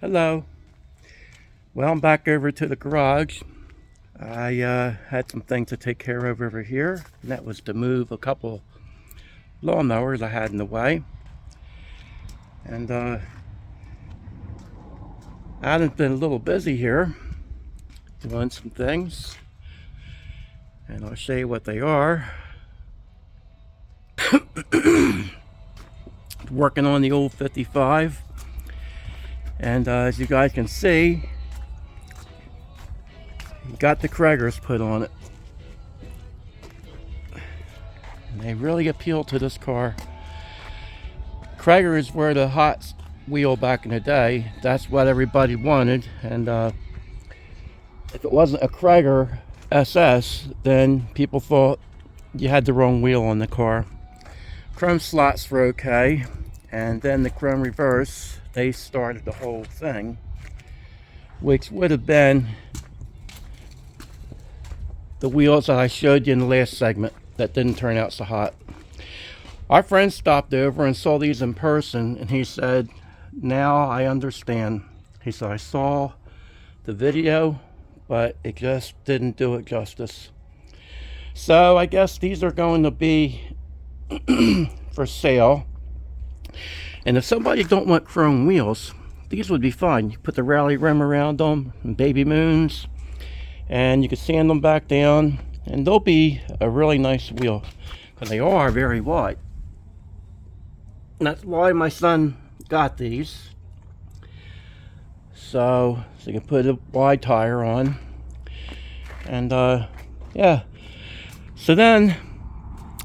Hello. Well, I'm back over to the garage. I had some things to take care of over here, and that was to move a couple lawnmowers I had in the way. And Adam's been a little busy here doing some things, and I'll show you what they are. Working on the old 55, and as you guys can see, got the cragars put on it, and they really appeal to this car. Cragars were the hot wheel back in the day. That's what everybody wanted, and if it wasn't a Cragar SS, then people thought you had the wrong wheel on the car. Chrome slots were okay, and then the chrome reverse, they started the whole thing, which would have been the wheels that I showed you in the last segment that didn't turn out so hot. Our friend stopped over and saw these in person, and he said, now I understand. He said, I saw the video, but it just didn't do it justice. So I guess these are going to be for sale. And if somebody don't want chrome wheels, these would be fine. You put the rally rim around them and baby moons, and you can sand them back down, and they'll be a really nice wheel because they are very wide. And that's why my son got these. So you can put a wide tire on, and yeah. So then,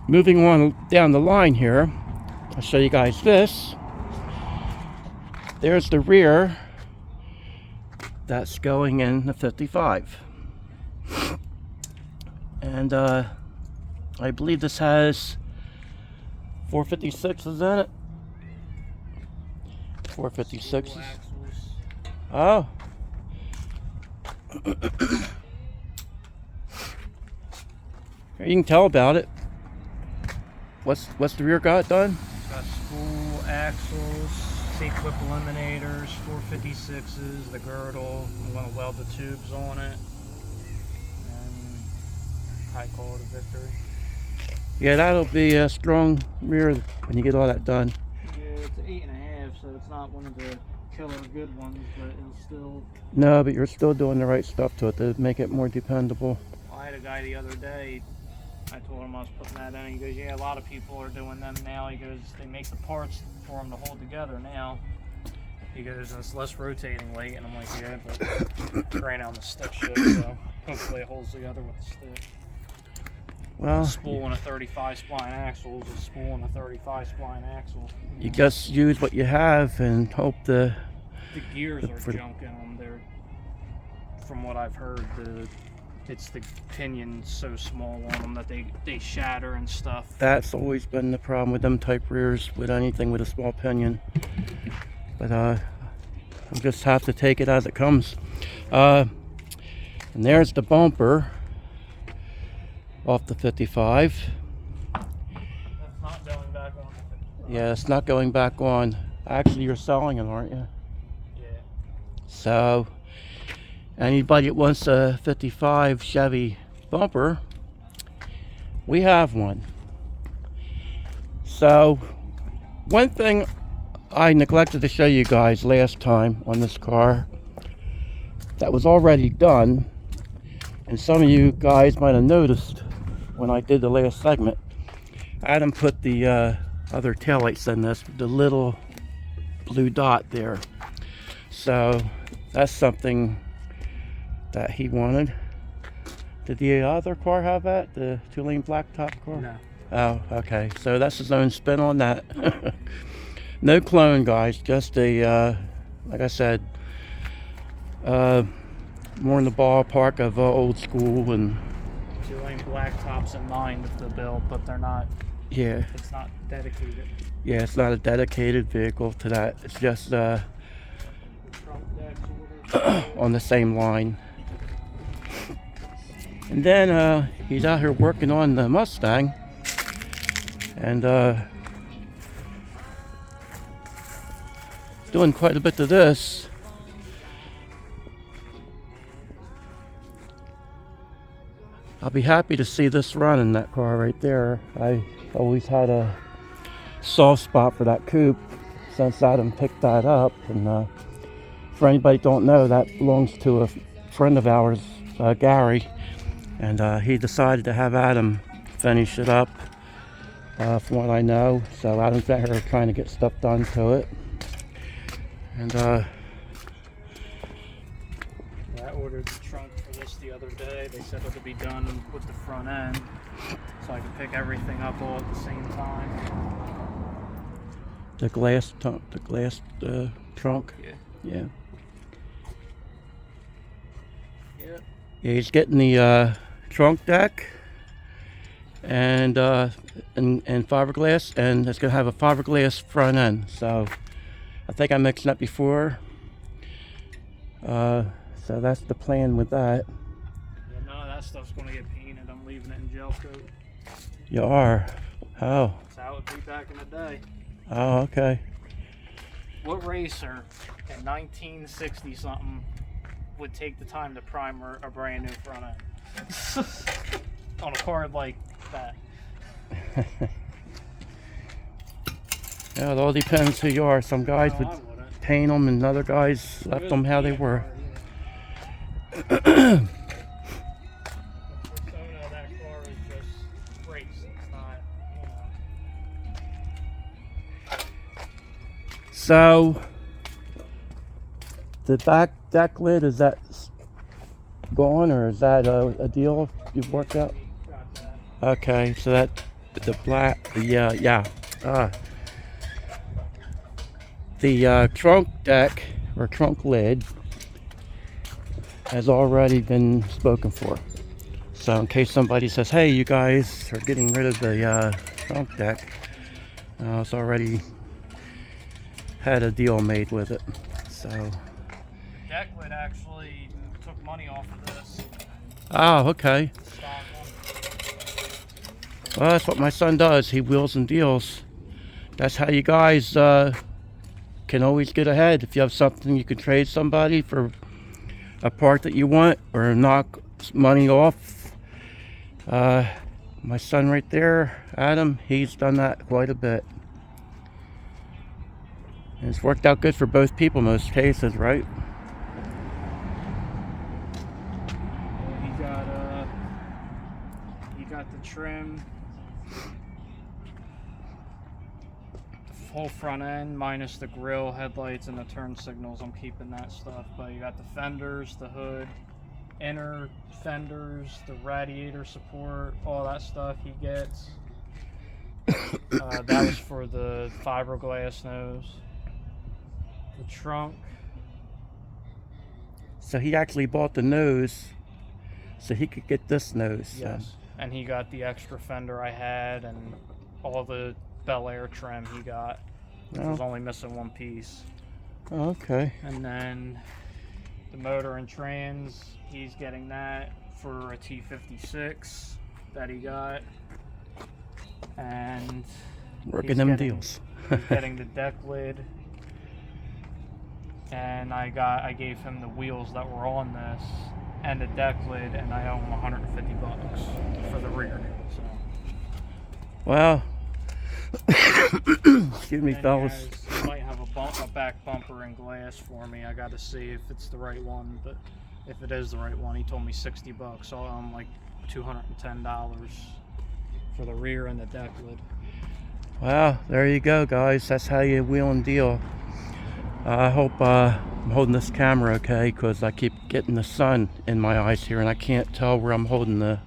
moving on down the line here, I'll show you guys this. There's the rear that's going in the 55. And I believe this has 456s in it. 456s. Oh. Here, you can tell about it. What's the rear got done? It's got spool axles, C-clip eliminators, 456s, the girdle. We want to weld the tubes on it, and high quality victory. Yeah, that'll be a strong rear when you get all that done. Yeah, it's 8.5, so it's not one of the killer good ones, but it'll still. No, but you're still doing the right stuff to it to make it more dependable. I had a guy the other day. I told him I was putting that in. He goes, yeah, a lot of people are doing them now. He goes, they make the parts for them to hold together now. He goes, and it's less rotating weight. And I'm like, yeah, but right now on the stick shift, so hopefully it holds together with the stick. Well, a spool and a 35 spline axle is a spool and a 35 spline axle. You just use what you have and hope the gears are junk in them. They're, from what I've heard, it's the pinions so small on them that they shatter and stuff. That's always been the problem with them type rears, with anything with a small pinion. But I'll just have to take it as it comes. And there's the bumper off the 55. That's not going back on the 55. Yeah, it's not going back on. Actually, you're selling it, aren't you? Yeah. So anybody that wants a 55 Chevy bumper, we have one. So one thing I neglected to show you guys last time on this car that was already done, and some of you guys might have noticed when I did the last segment, Adam put the other taillights in this, the little blue dot there. So that's something that he wanted. Did the other car have that? The 2-lane blacktop car? No. Oh, okay. So that's his own spin on that. No clone, guys. Just a, like I said, more in the ballpark of old school. And 2-lane blacktops in mind with the build, but they're not. yeah. It's not dedicated. Yeah, it's not a dedicated vehicle to that. It's just on the same line. And then he's out here working on the Mustang, and doing quite a bit of this. I'll be happy to see this run in that car right there. I always had a soft spot for that coupe since Adam picked that up. And for anybody who don't know, that belongs to a friend of ours, Gary. And he decided to have Adam finish it up, from what I know. So Adam's out here trying to get stuff done to it. And I ordered the trunk for this the other day. They said it'll be done with the front end, so I can pick everything up all at the same time. the glass trunk. Yeah. Yeah. Yep. Yeah, he's getting the trunk deck and fiberglass, and it's gonna have a fiberglass front end. So I think I mentioned that before. So that's the plan with that. Yeah, no, that stuff's gonna get painted. I'm leaving it in gel coat. You are? Oh. That's how it would be back in the day. Oh, okay. What racer in 1960 something would take the time to primer a brand new front end on a car like that? Yeah, it all depends who you are. Some guys No, would I wouldn't. paint them, and other guys left them how they were. The persona of that car is just race. It's not, So the back deck lid, is that gone, or is that a deal you've worked out? got that. Okay, so that the black, yeah. The trunk deck or trunk lid has already been spoken for. So in case somebody says, "Hey, you guys are getting rid of the trunk deck," it's already had a deal made with it. So. Deck lid actually took money off of this. Oh, okay. Stock one. Well, that's what my son does. He wheels and deals. That's how you guys can always get ahead. If you have something you can trade somebody for a part that you want or knock money off. My son right there, Adam, he's done that quite a bit. And it's worked out good for both people in most cases, right? You got the trim, the whole front end minus the grill, headlights, and the turn signals. I'm keeping that stuff, but you got the fenders, the hood, inner fenders, the radiator support, all that stuff he gets. That was for the fiberglass nose. The trunk. So he actually bought the nose so he could get this nose. Yes. And he got the extra fender I had and all the Bel Air trim he got, which was only missing one piece. Oh, okay. And then the motor and trans, he's getting that for a T56 that he got. And Working he's them getting- deals. He's getting the deck lid. And I gave him the wheels that were on this and the deck lid, and I owe him $150 for the rear. So. Well, excuse me, And fellas. he might have a back bumper and glass for me. I got to see if it's the right one, but if it is the right one, he told me $60, so I'm like $210 for the rear and the deck lid. Well, there you go, guys. That's how you wheel and deal. I hope I'm holding this camera okay, because I keep getting the sun in my eyes here, and I can't tell where I'm holding the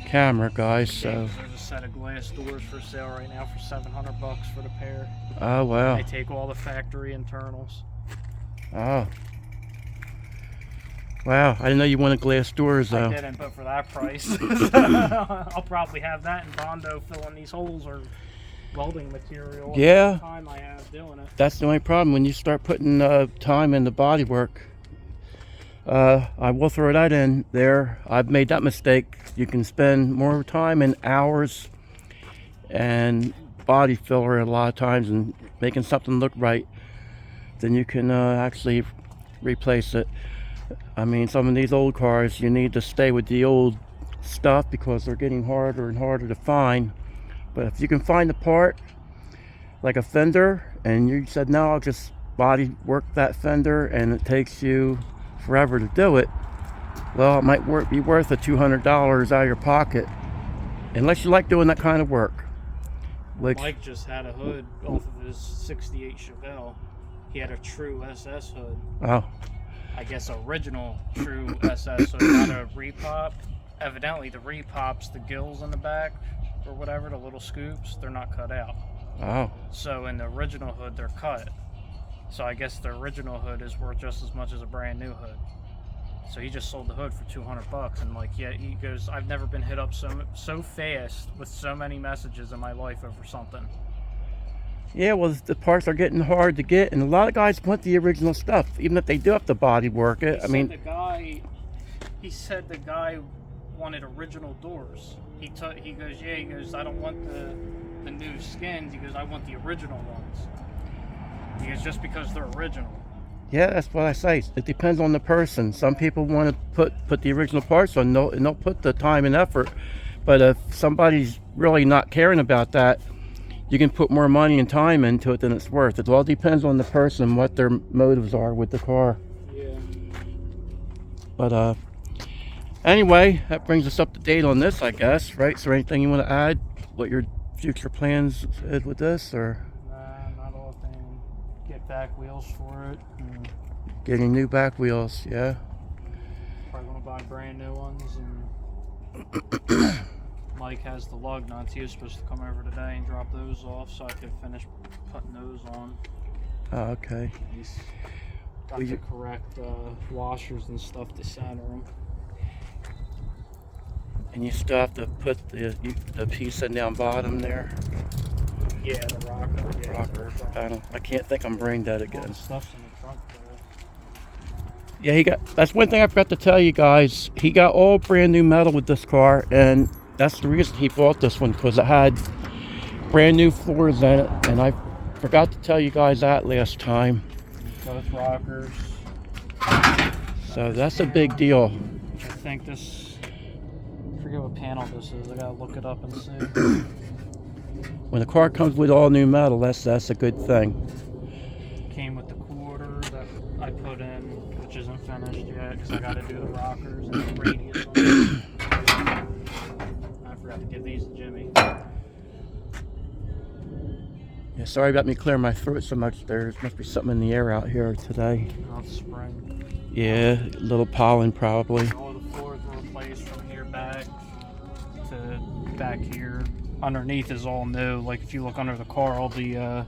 camera, guys. So. There's a set of glass doors for sale right now for $700 for the pair. Oh wow. They take all the factory internals. Oh. Wow, I didn't know you wanted glass doors though. I didn't, but for that price, I'll probably have that in Bondo filling these holes or welding material. Yeah. The time I have doing it. That's the only problem when you start putting time in the body work. I will throw that in there. I've made that mistake. You can spend more time and hours and body filler a lot of times and making something look right than you can actually replace it. I mean, some of these old cars, you need to stay with the old stuff because they're getting harder and harder to find. But if you can find a part like a fender and you said, no, I'll just body work that fender, and it takes you forever to do it, well, it might be worth the $200 out of your pocket, unless you like doing that kind of work. Which, Mike just had a hood off of his 68 Chevelle. He had a true SS hood. oh, I guess original true SS hood, not a repop. Evidently the repops, the gills in the back or whatever, the little scoops, they're not cut out. oh, So in the original hood they're cut. So I guess the original hood is worth just as much as a brand new hood. So he just sold the hood for $200, and like, yeah, he goes, I've never been hit up so fast with so many messages in my life over something. yeah. Well, the parts are getting hard to get, and a lot of guys want the original stuff, even if they do have to body work it. He said the guy wanted original doors. He goes, I don't want the new skins. He goes, I want the original ones. He goes, just because they're original. Yeah, that's what I say. It depends on the person. Some people want to put the original parts on, and they'll put the time and effort. But if somebody's really not caring about that, you can put more money and time into it than it's worth. It all depends on the person, what their motives are with the car. Yeah. But anyway, that brings us up to date on this, I guess, right? So anything you want to add? What your future plans is with this, or Nah, not all thing. Get back wheels for it. getting new back wheels? Yeah. Probably gonna buy brand new ones. And Mike has the lug nuts. He was supposed to come over today and drop those off so I could finish putting those on. Oh, okay. He's got the correct washers and stuff to center them. And you still have to put the piece in down bottom there. Yeah, the rocker. Yeah, Rocker. I can't think I'm brain dead all again. the stuff's in the trunk there. Yeah, that's one thing I forgot to tell you guys. He got all brand new metal with this car, and that's the reason he bought this one, because it had brand new floors in it, and I forgot to tell you guys that last time. Both rockers. So that's a big deal. I think this, I forget what panel this is. I gotta look it up and see. When a car comes with all new metal, that's a good thing. Came with the quarter that I put in, which isn't finished yet because I gotta do the rockers and the radius on it. I forgot to give these to Jimmy. Yeah, sorry about me clearing my throat so much. There must be something in the air out here today. Not spring. Yeah, a little pollen probably. All the floors were replaced from here back to back here. Underneath is all new. Like if you look under the car, all the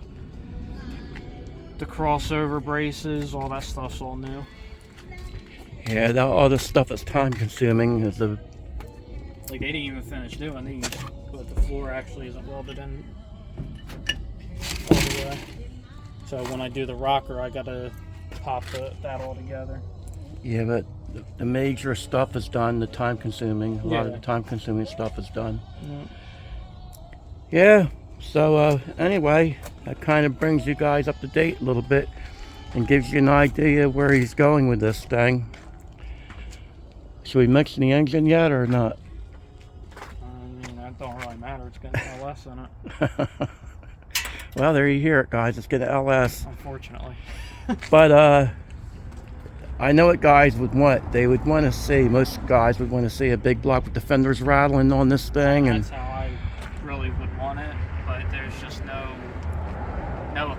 crossover braces, all that stuff's all new. Yeah, all the stuff that's time consuming is the. Like they didn't even finish doing these, but the floor actually isn't welded in all the way. So when I do the rocker, I gotta pop that all together. Yeah, but the major stuff is done. The time consuming, a lot of the time consuming stuff is done. Yeah. So anyway, that kind of brings you guys up to date a little bit and gives you an idea where he's going with this thing. Should we mention the engine yet or not? I mean, that don't really matter. It's got an LS in it. Well, there you hear it, guys. It's got an LS. Unfortunately. But I know what guys would want. They would want to see, most guys would want to see a big block with the fenders rattling on this thing. That's how I really would want it, but there's just no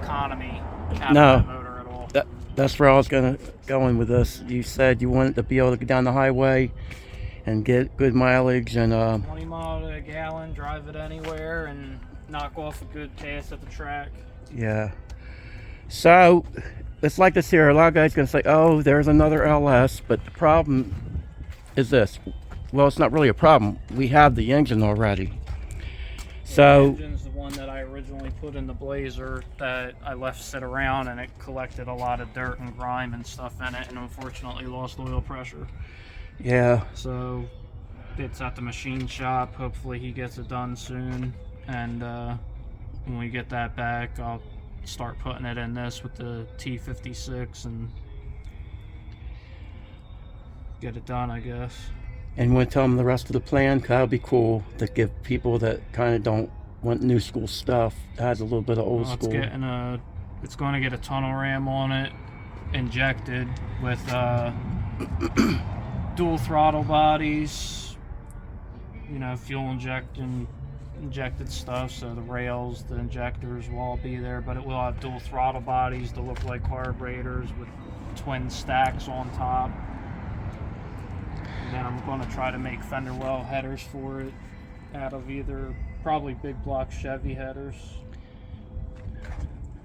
economy out of that motor at all. That's where I was going with this. You said you wanted to be able to go down the highway and get good mileage and 20 miles to a gallon, drive it anywhere, and knock off a good pass at the track. Yeah. So it's like this here. A lot of guys going to say, oh, there's another LS, but the problem is this. Well, it's not really a problem. We have the engine already. So the engine's the one that I originally put in the Blazer that I left sit around, and it collected a lot of dirt and grime and stuff in it, and unfortunately lost oil pressure. Yeah. So it's at the machine shop. Hopefully he gets it done soon, and when we get that back, I'll start putting it in this with the T56 and get it done, I guess. And you want to tell them the rest of the plan? 'Cause that would be cool to give people that kind of don't want new school stuff. It has a little bit of old Well, school. It's going to get a tunnel ram on it, injected with dual throttle bodies. You know, fuel injected stuff. So the rails, the injectors will all be there, but it will have dual throttle bodies to look like carburetors with twin stacks on top. And then I'm going to try to make fender well headers for it out of either probably big block Chevy headers.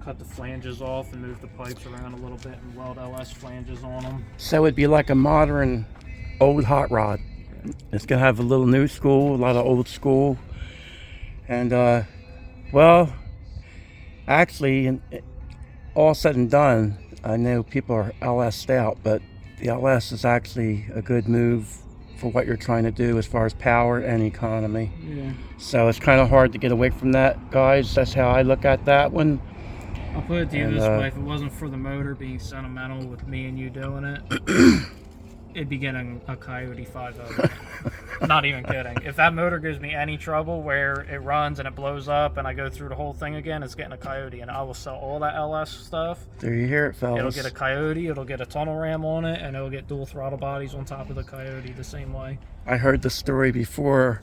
Cut the flanges off and move the pipes around a little bit and weld LS flanges on them. So it'd be like a modern old hot rod. It's gonna have a little new school, a lot of old school, and well, actually, all said and done, I know people are LS'd out, but the LS is actually a good move for what you're trying to do as far as power and economy. Yeah. So it's kind of hard to get away from that, guys. That's how I look at that one. I'll put it to you this way: if it wasn't for the motor being sentimental with me and you doing it, it'd be getting a Coyote 5.0. Not even kidding. If that motor gives me any trouble where it runs and it blows up and I go through the whole thing again, it's getting a Coyote, and I will sell all that LS stuff. There you hear it, fellas. It'll get a Coyote, it'll get a tunnel ram on it, and it'll get dual throttle bodies on top of the Coyote the same way. I heard the story before,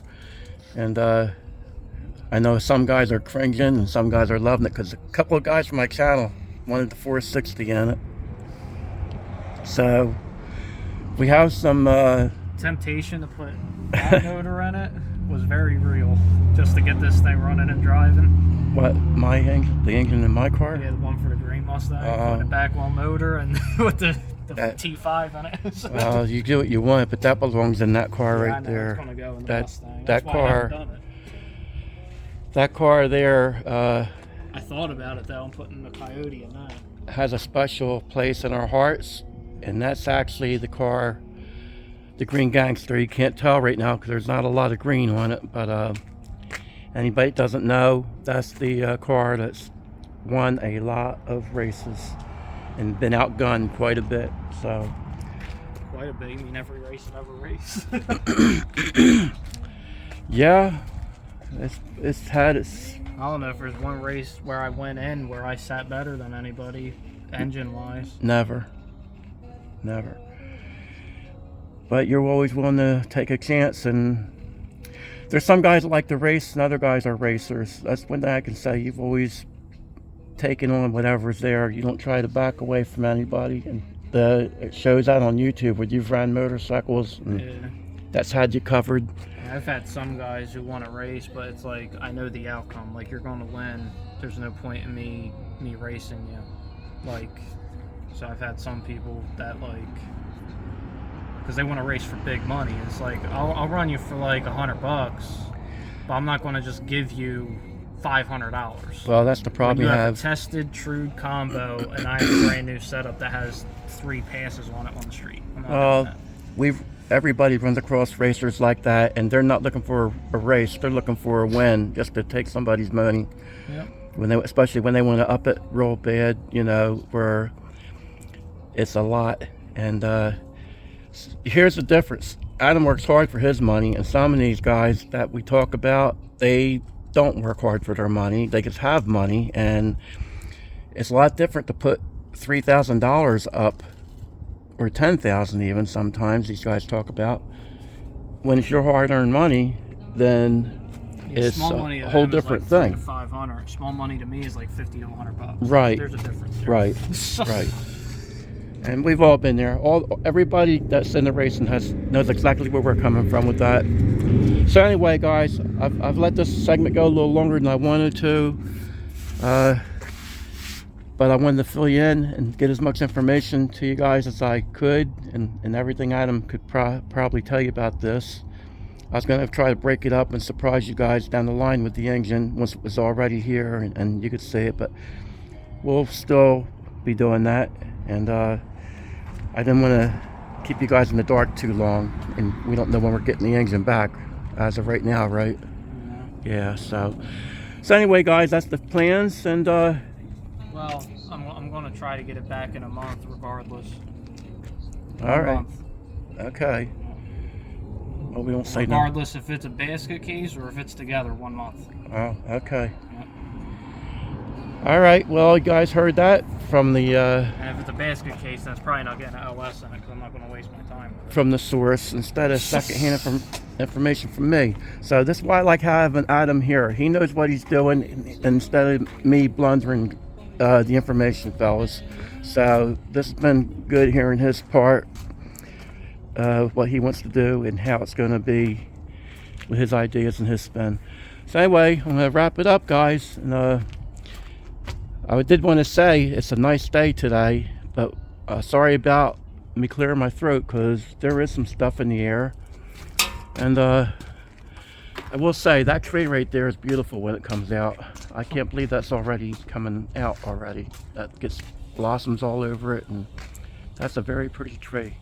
and I know some guys are cringing and some guys are loving it, because a couple of guys from my channel wanted the 460 in it. So we have some temptation to put that motor in it was very real, just to get this thing running and driving. What, my engine? The engine in my car? Yeah, the one for the green Mustang, putting it back on motor and with the T5 in it. Well, you do what you want, but that belongs in that car Yeah, right I know, there. it's gonna go in the Mustang. That That's why I haven't car, done it. that car there I thought about it though, and putting the Coyote in that. has a special place in our hearts, and that's actually the car, the Green Gangster. You can't tell right now because there's not a lot of green on it, but anybody that doesn't know, that's the car that's won a lot of races and been outgunned quite a bit. So Quite a bit. You mean every race and every race? yeah, it's had its. I don't know if there's one race where I went in where I sat better than anybody, engine-wise. Never. But you're always willing to take a chance, and there's some guys that like to race and other guys are racers. That's one thing I can say. You've always taken on whatever's there. You don't try to back away from anybody, and it shows out on YouTube where you've ran motorcycles, and Yeah. that's had you covered. I've had some guys who want to race, but it's like, I know the outcome. Like, you're going to win. There's no point in me racing you. Like, so I've had some people that, like, because they want to race for big money. It's like, I'll run you for like $100, but I'm not going to just give you $500. Well, that's the problem you you have have. a tested, true combo, and I have a brand new setup that has 3 passes on it on the street. I'm not doing that. Everybody runs across racers like that, and they're not looking for a race. They're looking for a win, just to take somebody's money. Yep. Especially when they want to up it real bad, you know, where it's a lot. And here's the difference. Adam works hard for his money, and some of these guys that we talk about, they don't work hard for their money. They just have money, and it's a lot different to put $3,000 up, or $10,000 even sometimes these guys talk about. When it's your hard-earned money, then it's a whole different thing. $500. Small money to me is like $50 to $100. Right. There's a difference there. Right. Right. And we've all been there. Everybody that's in the racing knows exactly where we're coming from with that. So anyway, guys, I've let this segment go a little longer than I wanted to. But I wanted to fill you in and get as much information to you guys as I could, and everything Adam could probably tell you about this. I was going to try to break it up and surprise you guys down the line with the engine once it was already here and you could see it, but we'll still be doing that. And I didn't want to keep you guys in the dark too long, and we don't know when we're getting the engine back as of right now, right? Yeah, so anyway, guys, that's the plans. And well, I'm going to try to get it back in a month regardless. All right. Okay. Well, we won't say no. Regardless if it's a basket case or if it's together 1 month. Oh, okay. Yep. All right. Well, you guys heard that from the And if it's a basket case, then it's probably not getting an LS in it because I'm not going to waste my time with it. from the source instead of secondhand information from me. So this is why I like having Adam here. He knows what he's doing instead of me blundering the information, fellas. So this has been good hearing his part, what he wants to do and how it's going to be with his ideas and his spin. So anyway, I'm going to wrap it up, guys. And I did want to say it's a nice day today, but sorry about me clearing my throat because there is some stuff in the air. And I will say that tree right there is beautiful when it comes out. I can't believe that's already coming out already. That gets blossoms all over it, and that's a very pretty tree.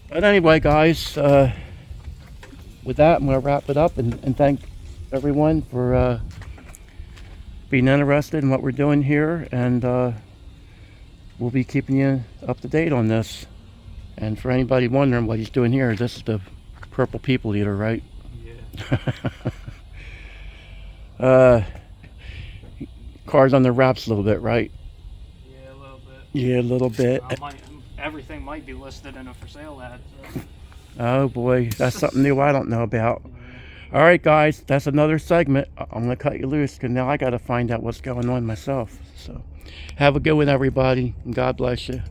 But anyway, guys, with that, I'm going to wrap it up and thank everyone for being interested in what we're doing here, and we'll be keeping you up to date on this. And for anybody wondering what he's doing here, this is the purple people eater, right? Yeah. Car's on the wraps a little bit, right? Yeah, a little bit. Yeah, a little bit. Everything might be listed in a for sale ad. So. Oh boy, that's something new I don't know about. All right, guys, that's another segment. I'm gonna cut you loose because now I got to find out what's going on myself. So, have a good one, everybody, and God bless you.